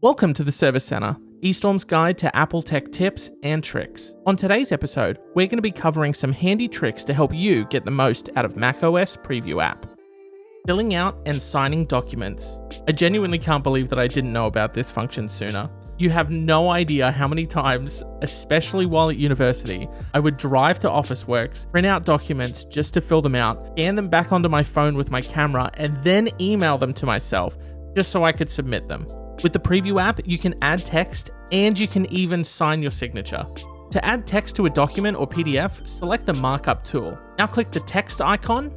Welcome to the Service Center, eStorm's guide to Apple tech tips and tricks. On today's episode, we're going to be covering some handy tricks to help you get the most out of macOS Preview app. Filling out and signing documents. I genuinely can't believe that I didn't know about this function sooner. You have no idea how many times, especially while at university, I would drive to Officeworks, print out documents just to fill them out, scan them back onto my phone with my camera, and then email them to myself just so I could submit them. With the Preview app, you can add text and you can even sign your signature. To add text to a document or PDF, select the markup tool. Now click the text icon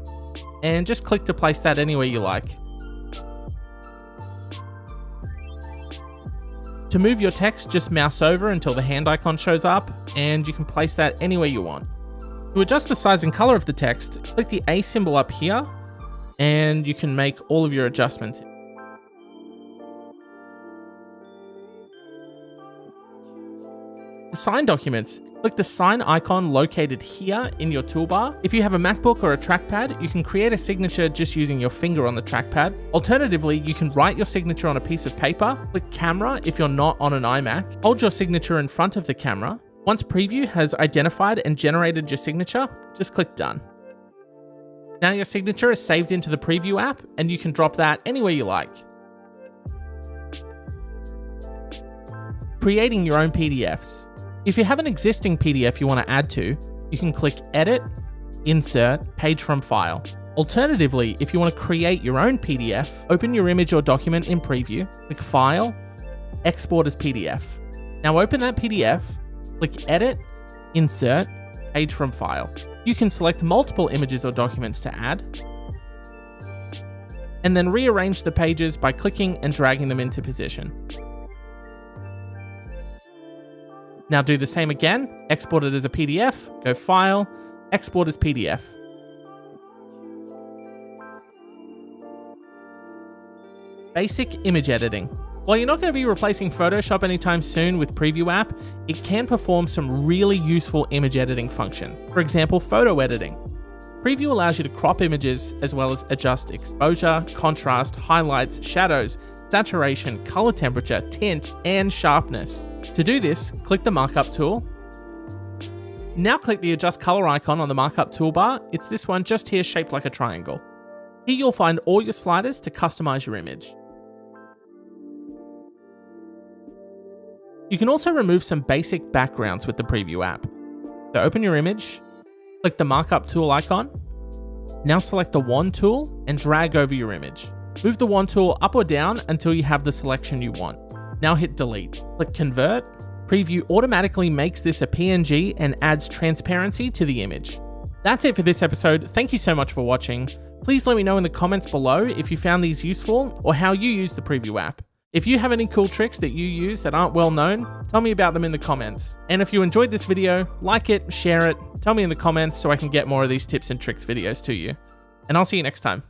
and just click to place that anywhere you like. To move your text, just mouse over until the hand icon shows up and you can place that anywhere you want. To adjust the size and color of the text, click the A symbol up here and you can make all of your adjustments. To sign documents, click the sign icon located here in your toolbar. If you have a MacBook or a trackpad, you can create a signature just using your finger on the trackpad. Alternatively, you can write your signature on a piece of paper, click camera if you're not on an iMac, hold your signature in front of the camera. Once Preview has identified and generated your signature, just click done. Now your signature is saved into the Preview app and you can drop that anywhere you like. Creating your own PDFs. If you have an existing PDF you want to add to, you can click Edit, Insert, Page from File. Alternatively, if you want to create your own PDF, open your image or document in Preview, click File, Export as PDF. Now open that PDF, click Edit, Insert, Page from File. You can select multiple images or documents to add, and then rearrange the pages by clicking and dragging them into position. Now do the same again, export it as a PDF, go File, Export as PDF. Basic image editing. While you're not going to be replacing Photoshop anytime soon with Preview app, it can perform some really useful image editing functions. For example, photo editing. Preview allows you to crop images as well as adjust exposure, contrast, highlights, shadows, saturation, color temperature, tint, and sharpness. To do this, click the markup tool. Now click the adjust color icon on the markup toolbar. It's this one just here shaped like a triangle. Here you'll find all your sliders to customize your image. You can also remove some basic backgrounds with the Preview app. So open your image, click the markup tool icon. Now select the wand tool and drag over your image. Move the wand tool up or down until you have the selection you want. Now hit delete. Click convert. Preview automatically makes this a PNG and adds transparency to the image. That's it for this episode. Thank you so much for watching. Please let me know in the comments below if you found these useful or how you use the Preview app. If you have any cool tricks that you use that aren't well known, tell me about them in the comments. And if you enjoyed this video, like it, share it, tell me in the comments so I can get more of these tips and tricks videos to you. And I'll see you next time.